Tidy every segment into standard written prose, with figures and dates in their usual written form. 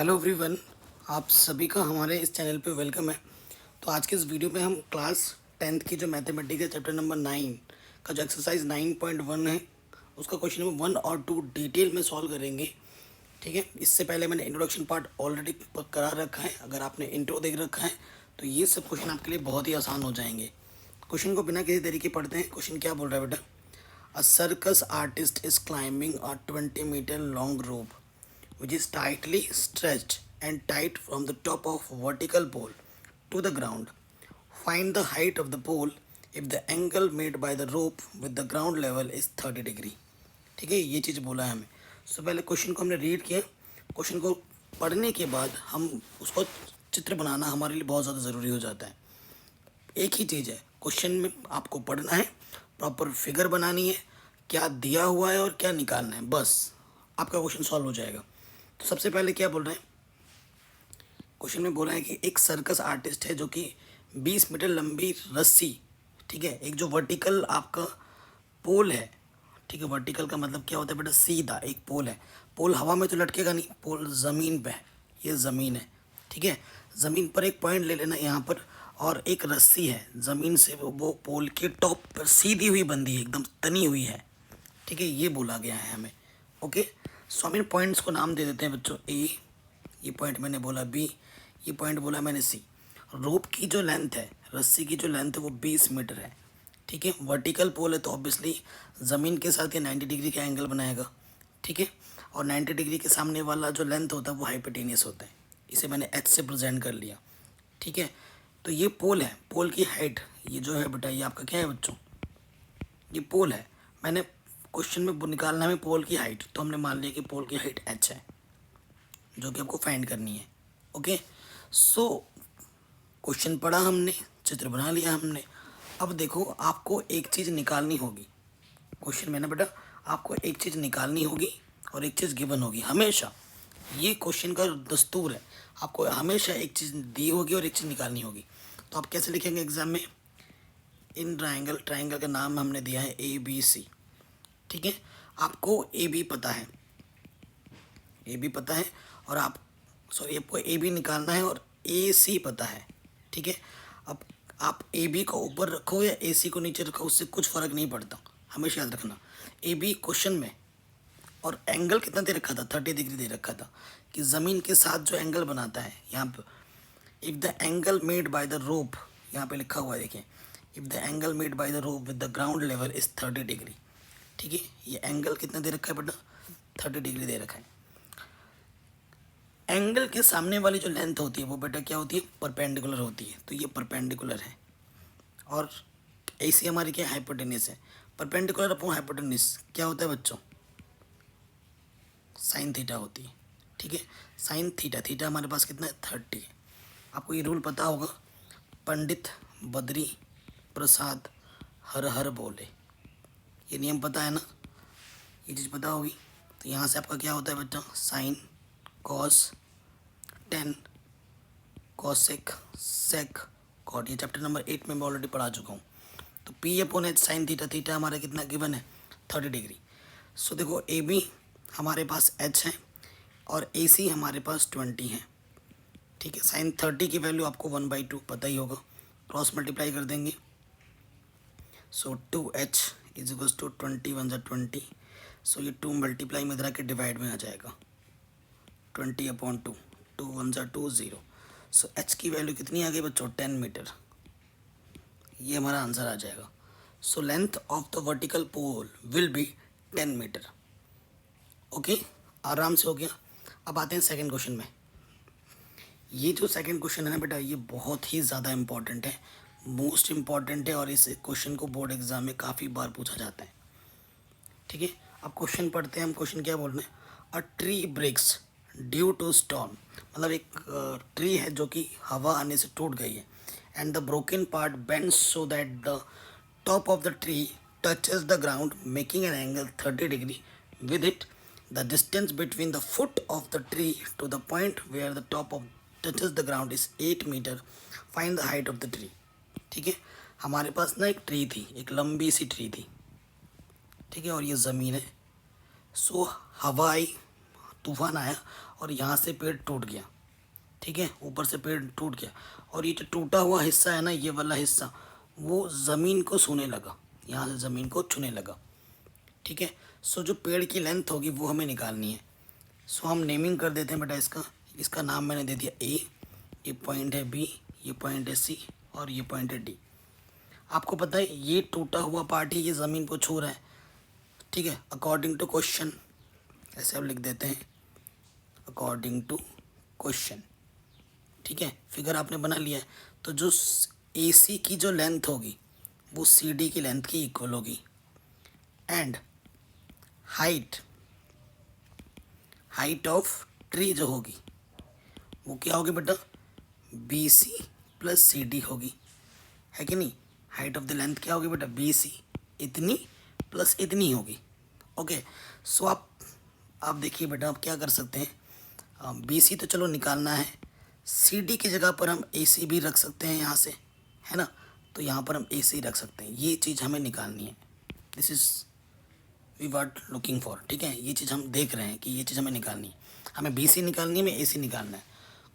Hello everyone, आप सभी का हमारे इस चैनल पे वेलकम है। तो आज के इस वीडियो में हम क्लास 10th की जो मैथमेटिक्स है चैप्टर नंबर 9 का जो एक्सरसाइज 9.1 है उसका क्वेश्चन नंबर 1 और 2 डिटेल में सॉल्व करेंगे। ठीक है, इससे पहले मैंने इंट्रोडक्शन पार्ट ऑलरेडी करा रखा है। अगर आपने इंट्रो देख रखा है तो ये सब क्वेश्चन आपके लिए बहुत ही आसान हो जाएंगे। क्वेश्चन को बिना किसी तरीके पढ़ते हैं। क्वेश्चन क्या बोल रहा है बेटा? अ circus artist is climbing a 20-meter long rope which is tightly stretched and tight from the top of vertical pole to the ground. Find the height of the pole if the angle made by the rope with the ground level is 30 degree. ठीक है, ये चीज़ बोला है हमें। सो पहले question को हमने read किया। क्वेश्चन को पढ़ने के बाद हम उसको चित्र बनाना हमारे लिए बहुत ज़्यादा ज़रूरी हो जाता है। एक ही चीज़ है, क्वेश्चन में आपको पढ़ना है, प्रॉपर फिगर बनानी है, क्या दिया हुआ है और क्या निकालना है, बस आपका क्वेश्चन सॉल्व हो जाएगा। तो सबसे पहले क्या बोल रहे हैं? क्वेश्चन में बोला है कि एक सर्कस आर्टिस्ट है जो कि 20 मीटर लंबी रस्सी, ठीक है, एक जो वर्टिकल आपका पोल है, ठीक है, वर्टिकल का मतलब क्या होता है बेटा? सीधा एक पोल है। पोल हवा में तो लटकेगा नहीं, पोल ज़मीन पे है, ये ज़मीन है, ठीक है। ज़मीन पर एक पॉइंट ले लेना यहाँ पर, और एक रस्सी है ज़मीन से वो पोल के टॉप पर सीधी हुई बंधी है, एकदम तनी हुई है, ठीक है, ये बोला गया है हमें। ओके, सो हम इन पॉइंट्स को नाम दे देते हैं बच्चों। ए, ये पॉइंट मैंने बोला बी, ये पॉइंट बोला मैंने सी। रोप की जो लेंथ है, रस्सी की जो लेंथ है वो 20 मीटर है, ठीक है। वर्टिकल पोल है तो ऑब्वियसली ज़मीन के साथ ये 90 डिग्री का एंगल बनाएगा, ठीक है। और 90 डिग्री के सामने वाला जो लेंथ होता है वो हाइपोटेनियस होता है, इसे मैंने एच से प्रेजेंट कर लिया, ठीक है। तो ये पोल है, पोल की हाइट ये जो है बेटा, ये आपका क्या है बच्चों? ये पोल है। मैंने क्वेश्चन में निकालना है पोल की हाइट, तो हमने मान लिया कि पोल की हाइट एच है जो कि आपको फाइंड करनी है। ओके, सो क्वेश्चन पढ़ा हमने, चित्र बना लिया हमने। अब देखो, आपको एक चीज़ निकालनी होगी क्वेश्चन में ना बेटा, आपको एक चीज़ निकालनी होगी और एक चीज़ गिवन होगी हमेशा। ये क्वेश्चन का दस्तूर है, आपको हमेशा एक चीज़ दी होगी और एक चीज़ निकालनी होगी। तो आप कैसे लिखेंगे एग्जाम में? इन ट्राइंगल, ट्राइंगल का नाम हमने दिया है ए बी सी, ठीक है। आपको ए बी पता है, ए बी पता है, और आप सॉरी आपको ए बी निकालना है, और ए सी पता है, ठीक है। अब आप ए बी को ऊपर रखो या ए सी को नीचे रखो, उससे कुछ फ़र्क नहीं पड़ता, हमेशा याद रखना। ए बी क्वेश्चन में, और एंगल कितना दे रखा था? 30 डिग्री दे रखा था, कि ज़मीन के साथ जो एंगल बनाता है यहाँ पर, if the angle made by the rope, यहाँ पे लिखा हुआ है देखिए, if the angle made by the rope with the ground level is 30 degree, ठीक है। ये एंगल कितना दे रखा है बेटा? 30 डिग्री दे रखा है। एंगल के सामने वाली जो लेंथ होती है वो बेटा क्या होती है? परपेंडिकुलर होती है, तो ये परपेंडिकुलर है। और ऐसी हमारी क्या हाइपोटेनियस है? परपेंडिकुलर अपॉन हाइपोटेनियस क्या होता है बच्चों? साइन थीटा होती है, ठीक है। साइन थीटा, थीटा हमारे पास कितना है? 30 है। आपको ये रूल पता होगा, पंडित बद्री प्रसाद हर हर बोले, ये नियम पता है ना? ये चीज़ पता होगी। तो यहाँ से आपका क्या होता है बच्चा? Sine cos tan cosec sec cot, ये चैप्टर नंबर 8 में मैं ऑलरेडी पढ़ा चुका हूँ। तो P upon H sine theta, theta हमारा कितना गिवन है? 30 डिग्री। सो देखो, ए बी हमारे पास एच है और ए सी हमारे पास 20 है, ठीक है। साइन 30 की वैल्यू आपको 1/2 पता ही होगा, क्रॉस मल्टीप्लाई कर देंगे। सो 2h इज इक्वल्स टू 20 1 20। सो ये 2 मल्टीप्लाई में इधर आके डिवाइड में आ जाएगा, 20/2, 2 1 2 0। सो h की वैल्यू कितनी आ गई बच्चों? 10 मीटर, ये हमारा आंसर आ जाएगा। So length of the vertical pole will be 10 metre. Okay, आराम से हो गया। अब आते हैं सेकंड क्वेश्चन में। ये जो सेकंड क्वेश्चन है ना बेटा, ये बहुत ही ज़्यादा इंपॉर्टेंट है, मोस्ट इम्पॉर्टेंट है, और इस क्वेश्चन को बोर्ड एग्जाम में काफ़ी बार पूछा जाता है, ठीक है। अब क्वेश्चन पढ़ते हैं हम। क्वेश्चन क्या बोल रहे हैं? A tree breaks due to storm, मतलब एक ट्री है जो कि हवा आने से टूट गई है, and the broken part bends so that the top of the tree touches the ground making an angle 30 degree with it. The distance between the foot of the tree to the point where the top of touches the ground is 8 metre. Find the height of the tree, ठीक है। हमारे पास ना एक tree थी, एक लंबी सी tree थी, ठीक है, और ये ज़मीन है। सो हवा आई, तूफान आया और यहाँ से पेड़ टूट गया, ठीक है, ऊपर से पेड़ टूट गया और ये जो टूटा हुआ हिस्सा है ना, ये वाला हिस्सा वो ज़मीन को छूने लगा, यहाँ से ज़मीन को छूने लगा, ठीक है। सो जो पेड़ की लेंथ होगी वो हमें निकालनी है। सो हम नेमिंग कर देते हैं बेटा इसका नाम मैंने दे दिया ए, ये पॉइंट है बी, ये पॉइंट है सी और ये पॉइंट है डी। आपको पता है ये टूटा हुआ पार्ट ही ये ज़मीन को छू रहा है, ठीक है। अकॉर्डिंग टू क्वेश्चन ऐसे हम लिख देते हैं, अकॉर्डिंग टू क्वेश्चन, ठीक है। फिगर आपने बना लिया है, तो जो ए सी की जो लेंथ होगी वो सी डी की लेंथ की इक्वल होगी एंड हाइट ऑफ ट्री जो होगी वो क्या होगी बेटा, B C plus C D होगी, है कि नहीं। हाइट ऑफ द लेंथ क्या होगी बेटा, बी सी इतनी प्लस इतनी होगी। ओके, सो आप देखिए बेटा, आप क्या कर सकते हैं, बी सी तो चलो निकालना है, सी डी की जगह पर हम ए सी भी रख सकते हैं यहाँ से, है ना। तो यहाँ पर हम ए सी रख सकते हैं, ये चीज़ हमें निकालनी है, this is we what looking for, ठीक है। ये चीज़ हम देख रहे हैं कि ये चीज़ हमें निकालनी है, हमें बी सी निकालनी है, हमें ए सी निकालना है।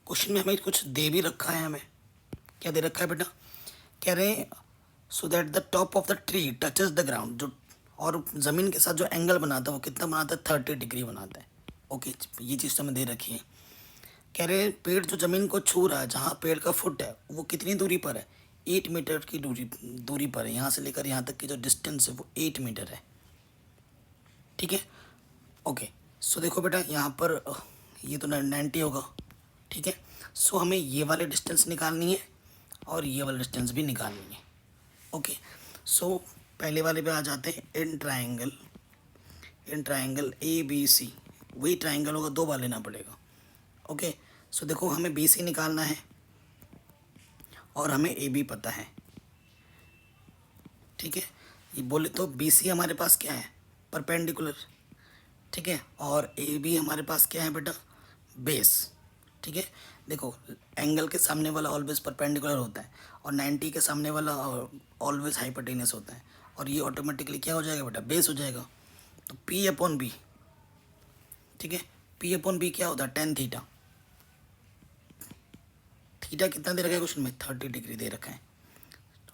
क्वेश्चन में हमें कुछ दे भी रखा है, हमें क्या दे रखा है बेटा, कह रहे हैं सो that the top of the tree touches the ground, जो और ज़मीन के साथ जो एंगल बनाता है वो कितना बनाता है, 30 डिग्री बनाता है। ओके, ये चीज़ तो हमें दे रखी है। कह रहे हैं पेड़ जो ज़मीन को छू रहा है, जहाँ पेड़ का फुट है वो कितनी दूरी पर है, 8 मीटर की दूरी पर है, यहाँ से लेकर यहाँ तक की जो डिस्टेंस है वो 8 मीटर है, ठीक है। ओके, सो देखो बेटा यहाँ पर ये तो 90 होगा, ठीक है। सो हमें ये वाले डिस्टेंस निकालनी है और ये वाला डिस्टेंस भी निकालनी है। ओके, सो पहले वाले पे आ जाते हैं, in triangle A B C, वही ट्राइंगल होगा, 2 बार लेना पड़ेगा। ओके, सो देखो हमें बी सी निकालना है और हमें ए बी पता है, ठीक है। ये बोले तो बी सी हमारे पास क्या है, परपेंडिकुलर, ठीक है, और ए बी हमारे पास क्या है बेटा, बेस, ठीक है। देखो एंगल के सामने वाला ऑलवेज परपेंडिकुलर होता है और 90 के सामने वाला ऑलवेज हाइपोटेनस होता है, और ये ऑटोमेटिकली क्या हो जाएगा बेटा, बेस हो जाएगा। तो P अपॉन बी, ठीक है, P अपॉन बी क्या होता है, tan थीटा। थीटा कितना दे रखा है क्वेश्चन में, 30 डिग्री दे रखा है।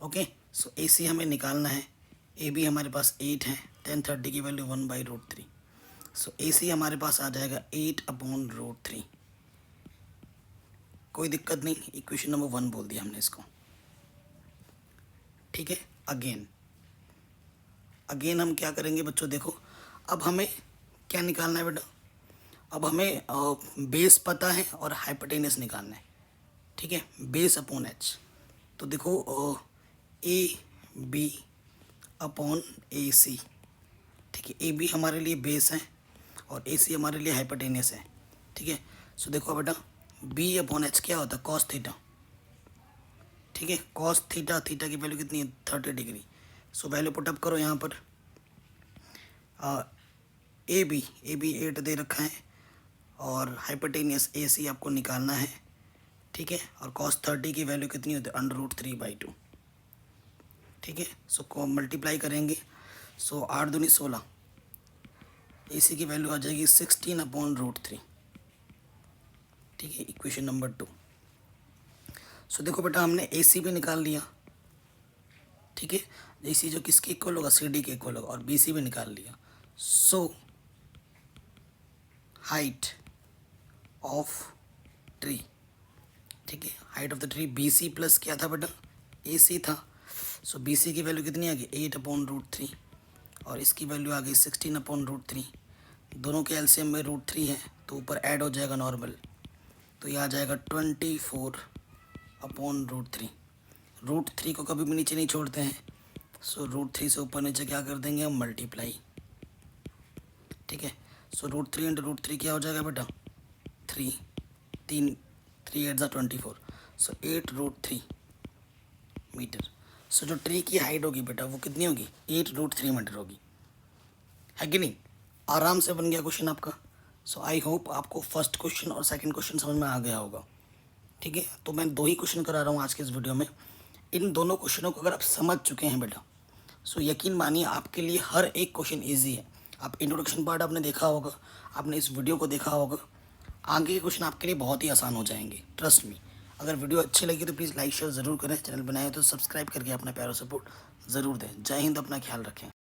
ओके, सो ए सी हमें निकालना है, ए बी हमारे पास 8 है, tan 30 की वैल्यू 1/√3। सो ए सी हमारे पास आ जाएगा 8/√3। कोई दिक्कत नहीं, इक्वेशन नंबर 1 बोल दिया हमने इसको, ठीक है। अगेन हम क्या करेंगे बच्चों, देखो अब हमें क्या निकालना है बेटा, अब हमें बेस पता है और हाइपोटेनस निकालना है, ठीक है, बेस अपॉन एच। तो देखो ए बी अपॉन ए सी, ठीक है, ए बी हमारे लिए बेस है और ए सी हमारे लिए हाइपोटेनस है, ठीक है। सो देखो बेटा बी अपॉन एच क्या होता है, कॉस थीटा, ठीक है, कॉस थीटा, थीटा की वैल्यू कितनी है, 30 डिग्री। सो वैल्यू पुटअप करो यहाँ पर, ए बी 8 दे रखा है और हाइपोटेनियस ए सी आपको निकालना है, ठीक है, और कॉस 30 की वैल्यू कितनी होती है, √3/2, ठीक है। सो को मल्टीप्लाई करेंगे, सो 8 दूनी 16, ए सी की वैल्यू आ जाएगी 16/√3, ठीक है, इक्वेशन नंबर 2। सो देखो बेटा हमने ए सी भी निकाल लिया, ठीक है, ए सी जो किसके इक्वल होगा, सी डी के इक्वल होगा, और बी सी भी निकाल लिया। सो हाइट ऑफ ट्री, ठीक है, height of the tree B C plus क्या था बेटा, ए सी था। सो बी सी की वैल्यू कितनी आ गई, 8/√3 और इसकी वैल्यू आ गई 16/√3। दोनों के एलसीएम में √3 है तो ऊपर ऐड हो जाएगा नॉर्मल, तो ये आ जाएगा 24/√3। √3 को कभी भी नीचे नहीं छोड़ते हैं, सो √3 से ऊपर नीचे क्या कर देंगे हम, मल्टीप्लाई, ठीक है। सो √3 × √3 क्या हो जाएगा बेटा, 3 8 24, सो 8√3 मीटर। सो जो ट्री की हाइट होगी बेटा वो कितनी होगी, 8√3 मीटर होगी, है कि नहीं। आराम से बन गया क्वेश्चन आपका। सो आई होप आपको फर्स्ट क्वेश्चन और सेकंड क्वेश्चन समझ में आ गया होगा, ठीक है। तो मैं 2 ही क्वेश्चन करा रहा हूँ आज के इस वीडियो में। इन दोनों क्वेश्चनों को अगर आप समझ चुके हैं बेटा, सो यकीन मानिए आपके लिए हर एक क्वेश्चन ईजी है। आप इंट्रोडक्शन पार्ट आपने देखा होगा, आपने इस वीडियो को देखा होगा, आगे के क्वेश्चन आपके लिए बहुत ही आसान हो जाएंगे, ट्रस्ट मी। अगर वीडियो अच्छी लगी तो प्लीज़ लाइक शेयर ज़रूर करें, चैनल बनाए तो सब्सक्राइब करके अपना प्यारा सपोर्ट ज़रूर दें। जय हिंद, अपना ख्याल रखें।